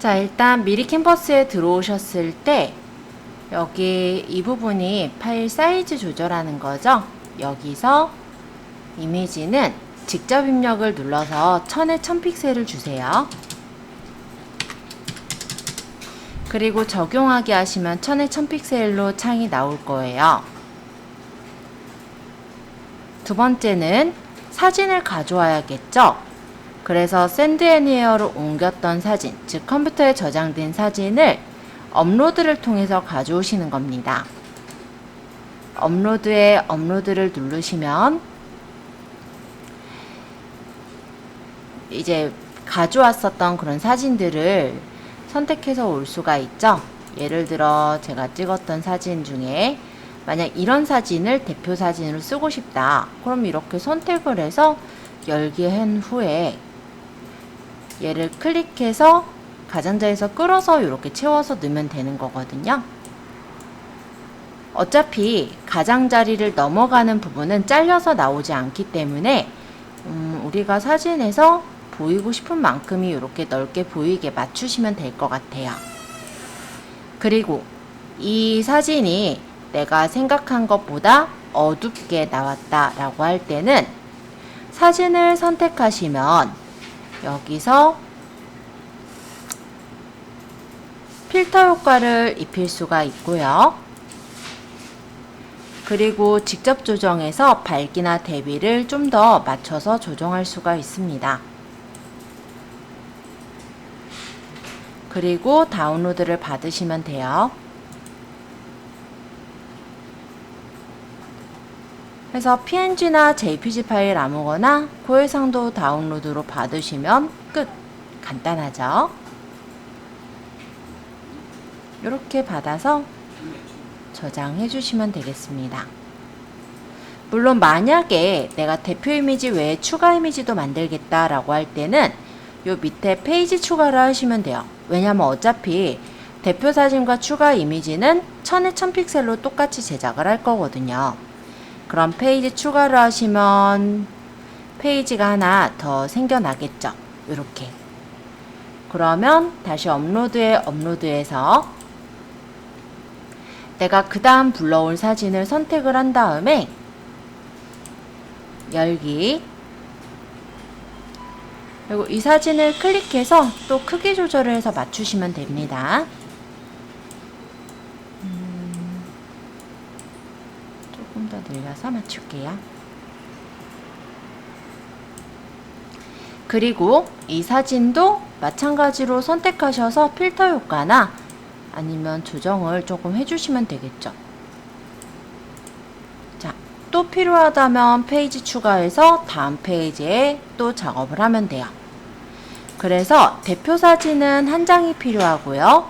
자, 일단 미리 캔버스에 들어오셨을 때 여기 이 부분이 파일 사이즈 조절하는 거죠. 여기서 이미지는 직접 입력을 눌러서 1000에 1000픽셀을 주세요. 그리고 적용하기 하시면 1000에 1000픽셀로 창이 나올 거예요. 두 번째는 사진을 가져와야겠죠. 그래서 샌드 애니어로 옮겼던 사진, 즉 컴퓨터에 저장된 사진을 업로드를 통해서 가져오시는 겁니다. 업로드에 업로드를 누르시면 이제 가져왔었던 그런 사진들을 선택해서 올 수가 있죠. 예를 들어 제가 찍었던 사진 중에 만약 이런 사진을 대표 사진으로 쓰고 싶다. 그럼 이렇게 선택을 해서 열기 한 후에 얘를 클릭해서 가장자리에서 끌어서 이렇게 채워서 넣으면 되는 거거든요. 어차피 가장자리를 넘어가는 부분은 잘려서 나오지 않기 때문에 우리가 사진에서 보이고 싶은 만큼이 이렇게 넓게 보이게 맞추시면 될 것 같아요. 그리고 이 사진이 내가 생각한 것보다 어둡게 나왔다 라고 할 때는 사진을 선택하시면 여기서 필터 효과를 입힐 수가 있고요. 그리고 직접 조정해서 밝기나 대비를 좀 더 맞춰서 조정할 수가 있습니다. 그리고 다운로드를 받으시면 돼요. 그래서 PNG나 JPG 파일 아무거나 고해상도 다운로드로 받으시면 끝! 간단하죠? 이렇게 받아서 저장해 주시면 되겠습니다. 물론 만약에 내가 대표 이미지 외에 추가 이미지도 만들겠다 라고 할 때는 요 밑에 페이지 추가를 하시면 돼요. 왜냐면 어차피 대표 사진과 추가 이미지는 1000에 1000픽셀로 똑같이 제작을 할 거거든요. 그럼 페이지 추가를 하시면 페이지가 하나 더 생겨나겠죠. 이렇게. 그러면 다시 업로드에 업로드해서 내가 그 다음 불러올 사진을 선택을 한 다음에 열기, 그리고 이 사진을 클릭해서 또 크기 조절을 해서 맞추시면 됩니다. 조금 더 늘려서 맞출게요. 그리고 이 사진도 마찬가지로 선택하셔서 필터 효과나 아니면 조정을 조금 해주시면 되겠죠. 자, 또 필요하다면 페이지 추가해서 다음 페이지에 또 작업을 하면 돼요. 그래서 대표 사진은 한 장이 필요하고요.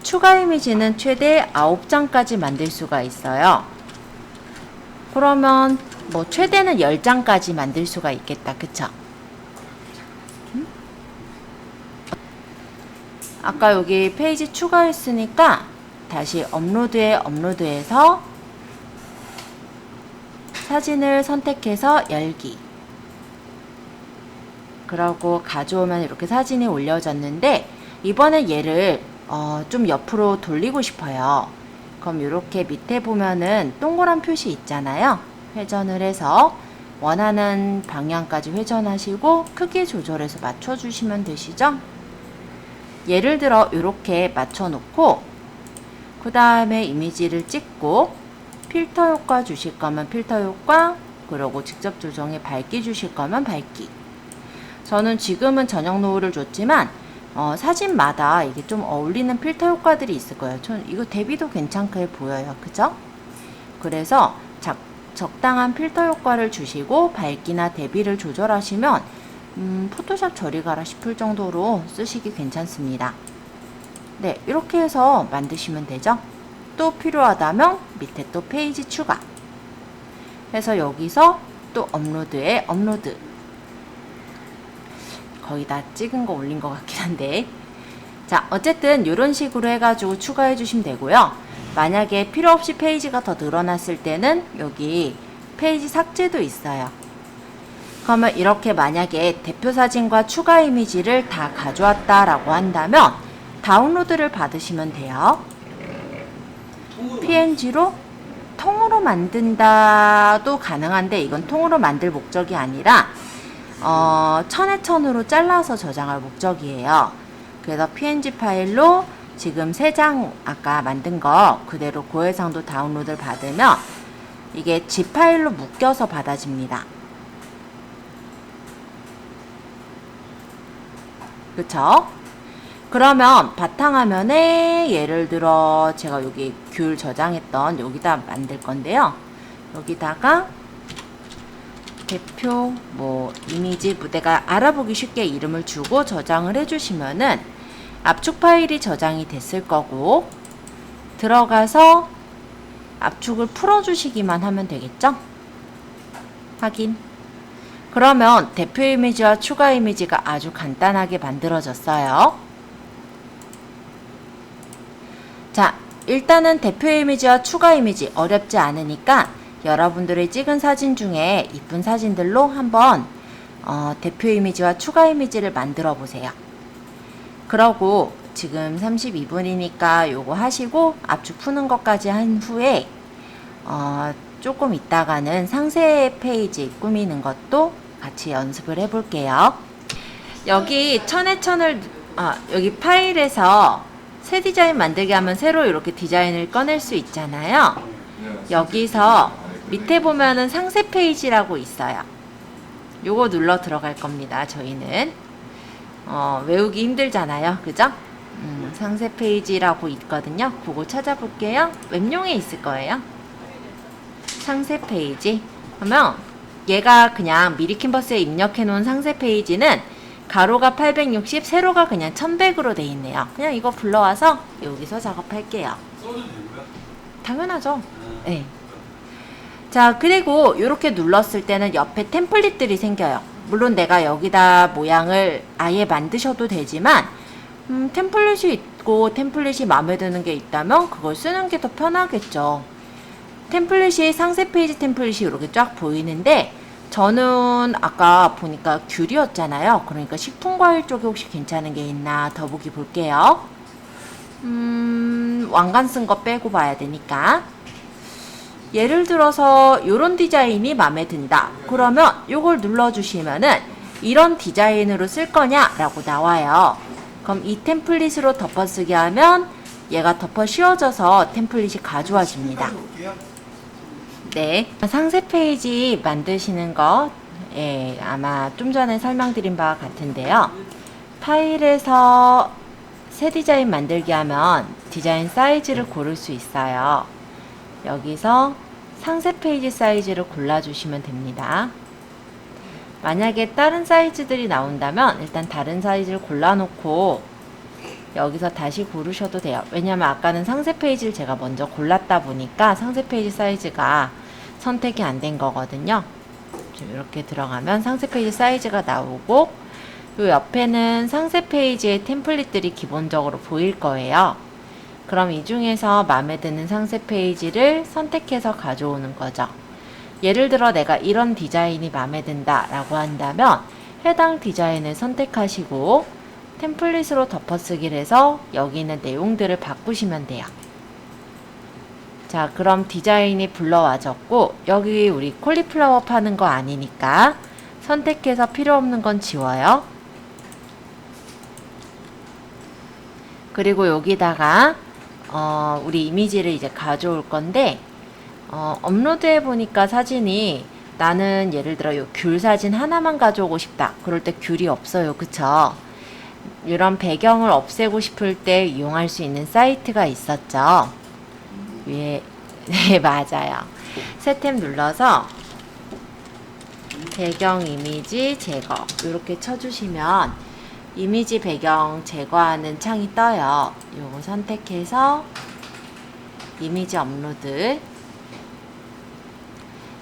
추가 이미지는 최대 9장까지 만들 수가 있어요. 그러면 뭐 최대는 10장까지 만들 수가 있겠다. 그쵸? 아까 여기 페이지 추가했으니까 다시 업로드에 업로드해서 사진을 선택해서 열기. 그러고 가져오면 이렇게 사진이 올려졌는데 이번에 얘를 좀 옆으로 돌리고 싶어요. 그럼 이렇게 밑에 보면은 동그란 표시 있잖아요. 회전을 해서 원하는 방향까지 회전하시고 크기 조절해서 맞춰주시면 되시죠? 예를 들어 이렇게 맞춰 놓고 그 다음에 이미지를 찍고 필터 효과 주실 거면 필터 효과, 그리고 직접 조정에 밝기 주실 거면 밝기. 저는 지금은 저녁 노을을 줬지만 사진마다 이게 좀 어울리는 필터 효과들이 있을 거예요. 이거 대비도 괜찮게 보여요. 그죠? 그래서 적당한 필터 효과를 주시고 밝기나 대비를 조절하시면 포토샵 저리 가라 싶을 정도로 쓰시기 괜찮습니다. 네, 이렇게 해서 만드시면 되죠. 또 필요하다면 밑에 또 페이지 추가 해서 여기서 또 업로드에 업로드. 거의 다 찍은 거 올린 것 같긴 한데, 자, 어쨌든 이런 식으로 해가지고 추가해 주시면 되고요. 만약에 필요 없이 페이지가 더 늘어났을 때는 여기 페이지 삭제도 있어요. 그러면 이렇게 만약에 대표 사진과 추가 이미지를 다 가져왔다라고 한다면 다운로드를 받으시면 돼요. PNG로 통으로 만든다도 가능한데 이건 통으로 만들 목적이 아니라 천에 잘라서 저장할 목적이에요. 그래서 PNG 파일로 지금 3장 아까 만든 거 그대로 고해상도 다운로드를 받으면 이게 zip 파일로 묶여서 받아집니다. 그쵸? 그러면 바탕화면에 예를 들어 제가 여기 귤 저장했던 여기다 만들 건데요. 여기다가 대표 이미지 내가 알아보기 쉽게 이름을 주고 저장을 해주시면은 압축 파일이 저장이 됐을 거고 들어가서 압축을 풀어주시기만 하면 되겠죠? 확인. 그러면 대표 이미지와 추가 이미지가 아주 간단하게 만들어졌어요. 자, 일단은 대표 이미지와 추가 이미지 어렵지 않으니까 여러분들이 찍은 사진 중에 이쁜 사진들로 한번 대표 이미지와 추가 이미지를 만들어 보세요. 그러고 지금 32분이니까 요거 하시고 압축 푸는 것까지 한 후에 조금 있다가는 상세 페이지 꾸미는 것도 같이 연습을 해 볼게요. 여기 여기 파일에서 새 디자인 만들게 하면 새로 이렇게 디자인을 꺼낼 수 있잖아요. 여기서 밑에 보면은 상세 페이지라고 있어요. 요거 눌러 들어갈 겁니다. 저희는 외우기 힘들잖아요. 그죠? 상세 페이지라고 있거든요. 그거 찾아볼게요. 웹용에 있을 거예요. 상세 페이지. 그러면 얘가 그냥 미리 캔버스에 입력해 놓은 상세 페이지는 가로가 860, 세로가 그냥 1100으로 돼 있네요. 그냥 이거 불러와서 여기서 작업할게요. 당연하죠. 네. 자, 그리고 이렇게 눌렀을 때는 옆에 템플릿들이 생겨요. 물론 내가 여기다 모양을 아예 만드셔도 되지만 템플릿이 있고 템플릿이 마음에 드는 게 있다면 그걸 쓰는 게 더 편하겠죠. 템플릿이 상세 페이지 템플릿이 이렇게 쫙 보이는데 저는 아까 보니까 귤이었잖아요. 그러니까 식품과일 쪽에 혹시 괜찮은 게 있나 더 보기 볼게요. 왕관 쓴 거 빼고 봐야 되니까. 예를 들어서 이런 디자인이 마음에 든다. 그러면 이걸 눌러주시면은 이런 디자인으로 쓸 거냐 라고 나와요. 그럼 이 템플릿으로 덮어쓰기 하면 얘가 덮어 씌워져서 템플릿이 가져와집니다. 네, 상세 페이지 만드시는 거 아마 좀 전에 설명드린 바와 같은데요. 파일에서 새 디자인 만들기 하면 디자인 사이즈를 고를 수 있어요. 여기서 상세 페이지 사이즈를 골라주시면 됩니다. 만약에 다른 사이즈들이 나온다면 일단 다른 사이즈를 골라놓고 여기서 다시 고르셔도 돼요. 왜냐면 아까는 상세 페이지를 제가 먼저 골랐다 보니까 상세 페이지 사이즈가 선택이 안 된 거거든요. 이렇게 들어가면 상세 페이지 사이즈가 나오고 요 옆에는 상세 페이지의 템플릿들이 기본적으로 보일 거예요. 그럼 이 중에서 마음에 드는 상세 페이지를 선택해서 가져오는 거죠. 예를 들어 내가 이런 디자인이 마음에 든다 라고 한다면 해당 디자인을 선택하시고 템플릿으로 덮어쓰기를 해서 여기 있는 내용들을 바꾸시면 돼요. 자, 그럼 디자인이 불러와졌고 여기 우리 콜리플라워 파는 거 아니니까 선택해서 필요 없는 건 지워요. 그리고 여기다가 우리 이미지를 이제 가져올 건데 업로드 해보니까 사진이 나는 예를 들어 요 귤 사진 하나만 가져오고 싶다. 그럴 때 귤이 없어요. 그쵸? 이런 배경을 없애고 싶을 때 이용할 수 있는 사이트가 있었죠. 위에 네, 맞아요. 새 탭 눌러서 배경 이미지 제거 이렇게 쳐주시면 이미지 배경 제거하는 창이 떠요. 요거 선택해서 이미지 업로드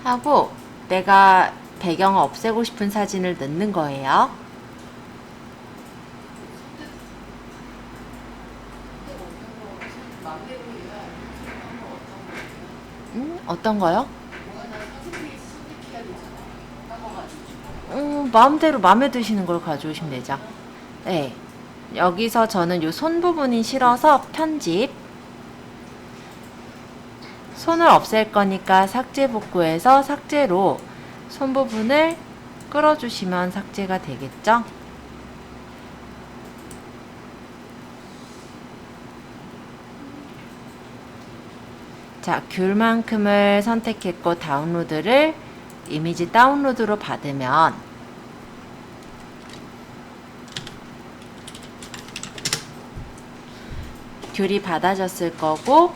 하고 내가 배경을 없애고 싶은 사진을 넣는 거예요. 어떤 거요? 마음대로 마음에 드시는 걸 가져오시면 되죠. 네. 여기서 저는 요 손 부분이 싫어서 편집. 손을 없앨 거니까 삭제 복구해서 삭제로 손 부분을 끌어주시면 삭제가 되겠죠? 자, 귤만큼을 선택했고 다운로드를 이미지 다운로드로 받으면 귤이 받아졌을 거고,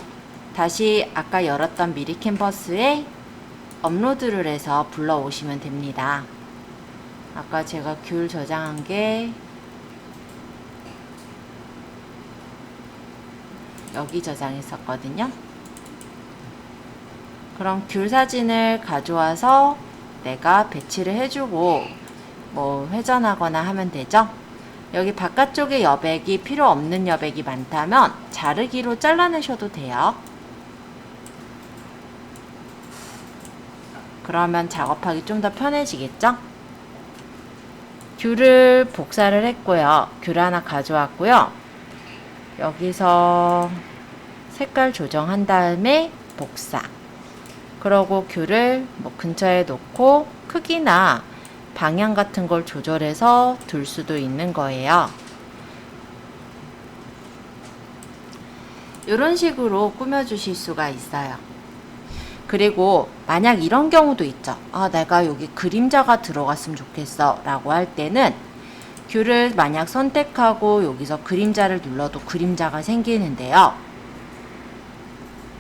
다시 아까 열었던 미리 캔버스에 업로드를 해서 불러오시면 됩니다. 아까 제가 귤 저장한 게 여기 저장했었거든요. 그럼 귤 사진을 가져와서 내가 배치를 해주고 뭐 회전하거나 하면 되죠. 여기 바깥쪽에 여백이 필요 없는 여백이 많다면 자르기로 잘라내셔도 돼요. 그러면 작업하기 좀 더 편해지겠죠? 귤을 복사를 했고요. 귤 하나 가져왔고요. 여기서 색깔 조정한 다음에 복사. 그러고 귤을 뭐 근처에 놓고 크기나 방향 같은 걸 조절해서 둘 수도 있는 거예요. 이런 식으로 꾸며주실 수가 있어요. 그리고 만약 이런 경우도 있죠. 아, 내가 여기 그림자가 들어갔으면 좋겠어 라고 할 때는 귤을 만약 선택하고 여기서 그림자를 눌러도 그림자가 생기는데요.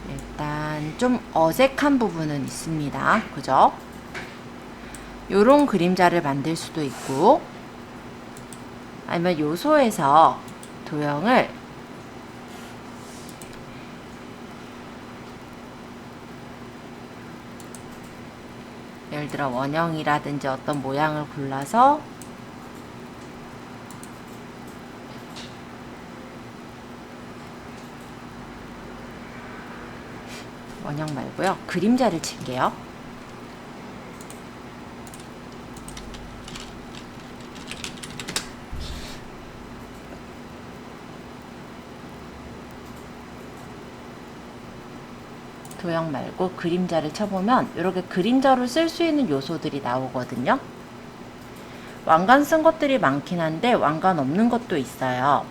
일단 좀 어색한 부분은 있습니다. 그죠? 요런 그림자를 만들 수도 있고, 아니면 요소에서 도형을 예를 들어 원형이라든지 어떤 모양을 골라서 원형 말고요. 그림자를 칠게요. 도형 말고 그림자를 쳐보면 이렇게 그림자로 쓸 수 있는 요소들이 나오거든요. 왕관 쓴 것들이 많긴 한데 왕관 없는 것도 있어요.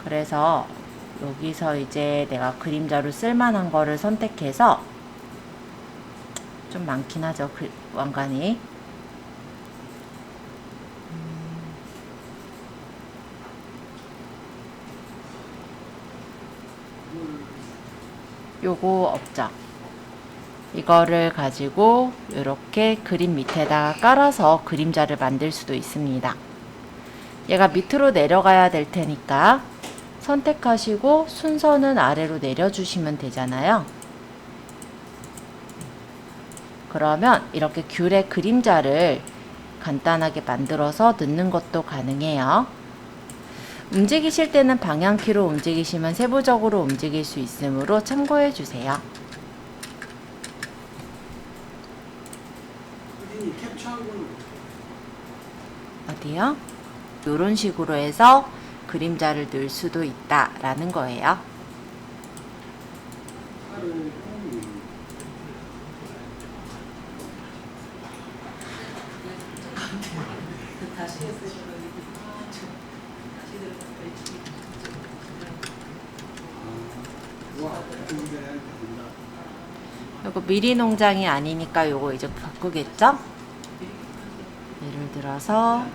그래서 여기서 이제 내가 그림자로 쓸만한 거를 선택해서, 좀 많긴 하죠, 왕관이. 요거 없죠. 이거를 가지고 이렇게 그림 밑에다가 깔아서 그림자를 만들 수도 있습니다. 얘가 밑으로 내려가야 될 테니까 선택하시고 순서는 아래로 내려주시면 되잖아요. 그러면 이렇게 귤의 그림자를 간단하게 만들어서 넣는 것도 가능해요. 움직이실 때는 방향키로 움직이시면 세부적으로 움직일 수 있으므로 참고해 주세요. 어디요? 이런 식으로 해서 그림자를 넣을 수도 있다라는 거예요. 이거 미리 농장이 아니니까 요거 이제 바꾸겠죠? 예를 들어서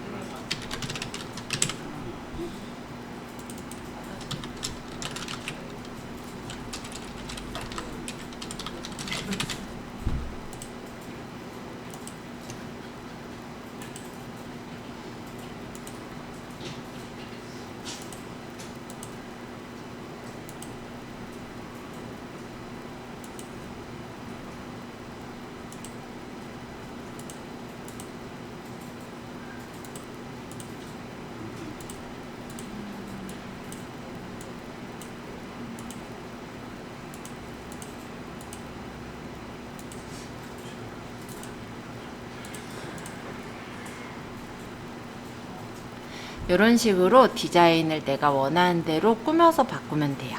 이런 식으로 디자인을 내가 원하는 대로 꾸며서 바꾸면 돼요.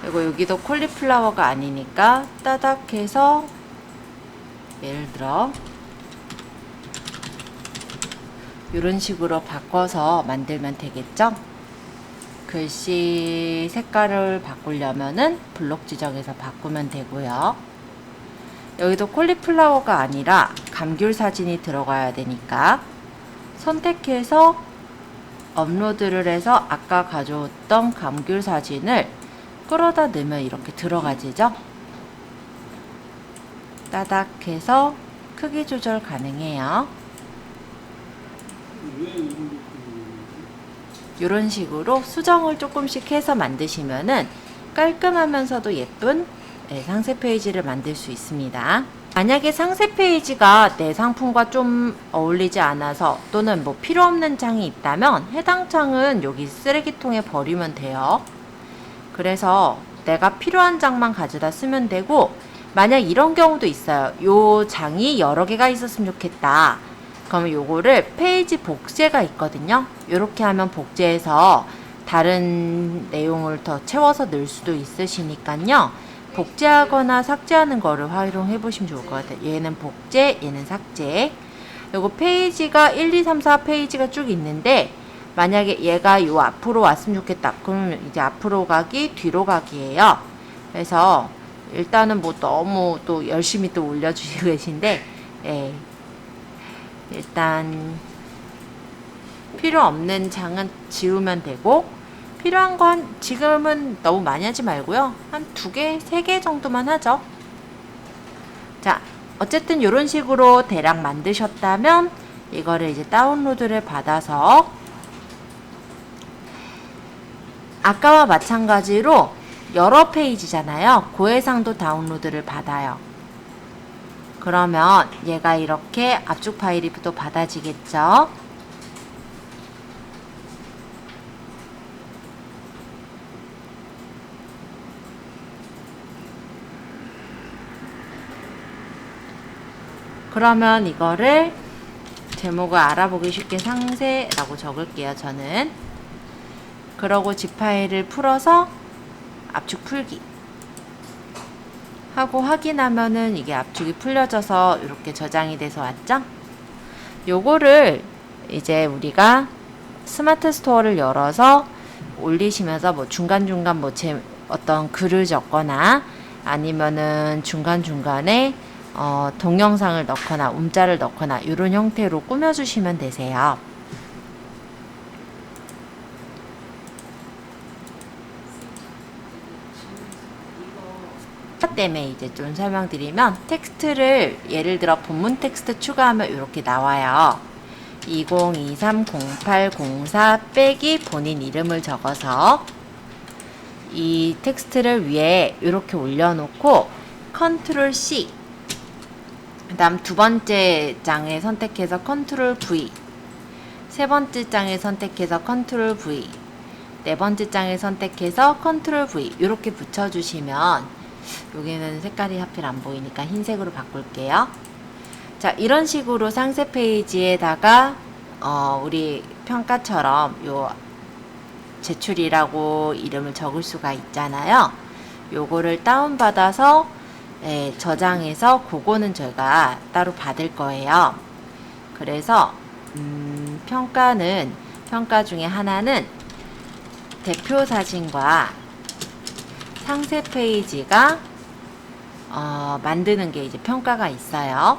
그리고 여기도 콜리플라워가 아니니까 따닥 해서 예를 들어 이런 식으로 바꿔서 만들면 되겠죠? 글씨 색깔을 바꾸려면은 블록 지정해서 바꾸면 되고요. 여기도 콜리플라워가 아니라 감귤 사진이 들어가야 되니까 선택해서 업로드를 해서 아까 가져왔던 감귤 사진을 끌어다 넣으면 이렇게 들어가지죠? 따닥 해서 크기 조절 가능해요. 이런 식으로 수정을 조금씩 해서 만드시면은 깔끔하면서도 예쁜 상세 페이지를 만들 수 있습니다. 만약에 상세 페이지가 내 상품과 좀 어울리지 않아서 또는 뭐 필요 없는 창이 있다면 해당 창은 여기 쓰레기통에 버리면 돼요. 그래서 내가 필요한 장만 가져다 쓰면 되고, 만약 이런 경우도 있어요. 요 장이 여러 개가 있었으면 좋겠다. 그러면 요거를 페이지 복제가 있거든요. 요렇게 하면 복제해서 다른 내용을 더 채워서 넣을 수도 있으시니까요. 복제하거나 삭제하는 거를 활용해 보시면 좋을 것 같아요. 얘는 복제, 얘는 삭제. 요거 페이지가 1, 2, 3, 4 페이지가 쭉 있는데, 만약에 얘가 요 앞으로 왔으면 좋겠다. 그러면 이제 앞으로 가기, 뒤로 가기예요. 그래서 일단은 뭐 너무 또 열심히 또 올려주시고 계신데, 예. 일단 필요 없는 장은 지우면 되고, 필요한 건 지금은 너무 많이 하지 말고요. 한 2개, 3개 정도만 하죠. 자, 어쨌든 이런 식으로 대략 만드셨다면 이거를 이제 다운로드를 받아서 아까와 마찬가지로 여러 페이지잖아요. 고해상도 다운로드를 받아요. 그러면 얘가 이렇게 압축 파일이 또 받아지겠죠. 그러면 이거를 제목을 알아보기 쉽게 상세라고 적을게요. 저는. 그러고 zip 파일을 풀어서 압축 풀기 하고 확인하면은 이게 압축이 풀려져서 이렇게 저장이 돼서 왔죠? 요거를 이제 우리가 스마트 스토어를 열어서 올리시면서 뭐 중간중간 뭐 어떤 글을 적거나 아니면은 중간중간에 동영상을 넣거나 움자를 넣거나 이런 형태로 꾸며주시면 되세요. 때문에 이제 좀 설명드리면, 텍스트를 예를 들어 본문 텍스트 추가하면 이렇게 나와요. 20230804 빼기 본인 이름을 적어서 이 텍스트를 위에 이렇게 올려놓고 컨트롤 C, 그 다음 2번째 장에 선택해서 컨트롤 V, 3번째 장에 선택해서 컨트롤 V, 4번째 장에 선택해서 컨트롤 V 이렇게 붙여주시면, 여기는 색깔이 하필 안 보이니까 흰색으로 바꿀게요. 자, 이런 식으로 상세 페이지에다가 우리 평가처럼 요 제출이라고 이름을 적을 수가 있잖아요. 요거를 다운받아서 저장해서 그거는 저희가 따로 받을 거예요. 그래서 평가 중에 하나는 대표 사진과 상세 페이지가 만드는 게 이제 평가가 있어요.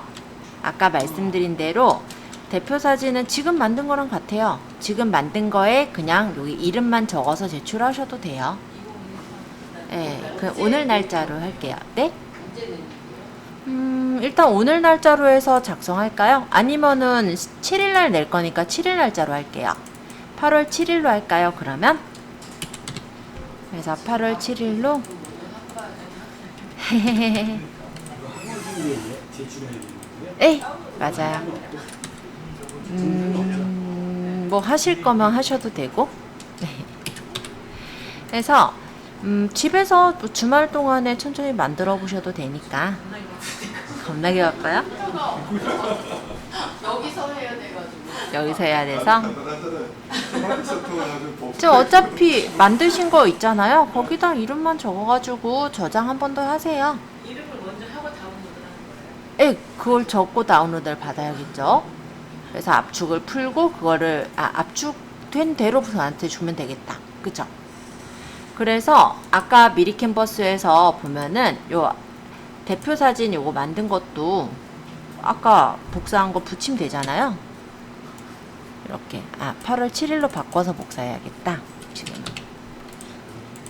아까 말씀드린 대로 대표 사진은 지금 만든 거랑 같아요. 지금 만든 거에 그냥 여기 이름만 적어서 제출하셔도 돼요. 네, 그 오늘 날짜로 할게요. 네? 일단 오늘 날짜로 해서 작성할까요? 아니면은 7일날 낼 거니까 7일 날짜로 할게요. 8월 7일로 할까요? 그러면? 그래서 8월 7일로 네, 맞아요. 뭐 하실 거면 하셔도 되고. 그래서 집에서 주말 동안에 천천히 만들어 보셔도 되니까. 겁나게 바빠요? 여기서 해야 돼가지고. 여기서 해야 돼서. 저 어차피 만드신 거 있잖아요. 거기다 이름만 적어가지고 저장 한 번 더 하세요. 이름을 먼저 하고 다운로드 하는 거예요? 예, 그걸 적고 다운로드를 받아야겠죠. 그래서 압축을 풀고 그거를 압축된 대로 저한테 주면 되겠다. 그죠? 그래서 아까 미리 캔버스에서 보면은 요 대표 사진 요거 만든 것도 아까 복사한 거 붙이면 되잖아요. 이렇게 8월 7일로 바꿔서 복사해야겠다. 지금은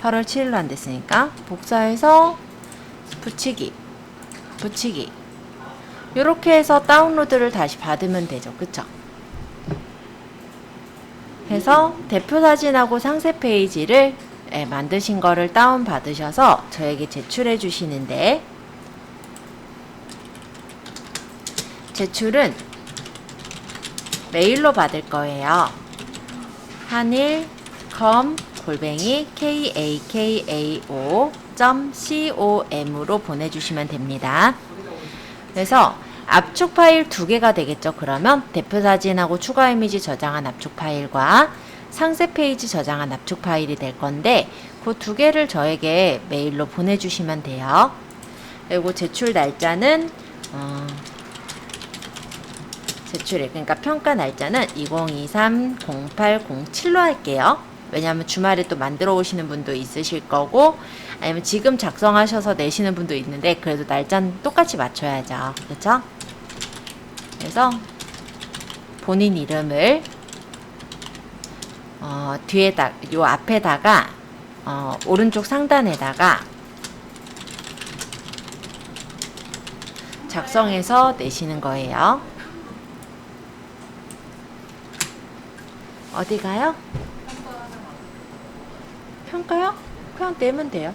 8월 7일로 안 됐으니까 복사해서 붙이기 이렇게 해서 다운로드를 다시 받으면 되죠. 그쵸? 해서 대표 사진하고 상세 페이지를 만드신 거를 다운 받으셔서 저에게 제출해 주시는데, 제출은 메일로 받을 거예요. hanil.kakao.com으로 보내주시면 됩니다. 그래서 압축 파일 2개가 되겠죠. 그러면 대표 사진하고 추가 이미지 저장한 압축 파일과 상세 페이지 저장한 압축 파일이 될 건데, 그 2개를 저에게 메일로 보내주시면 돼요. 그리고 제출 날짜는 그러니까 평가 날짜는 2023-08-07로 할게요. 왜냐하면 주말에 또 만들어 오시는 분도 있으실 거고, 아니면 지금 작성하셔서 내시는 분도 있는데, 그래도 날짜는 똑같이 맞춰야죠. 그렇죠? 그래서 본인 이름을 요 앞에다가 오른쪽 상단에다가 작성해서 내시는 거예요. 어디 가요? 평가요? 그냥 내면 돼요.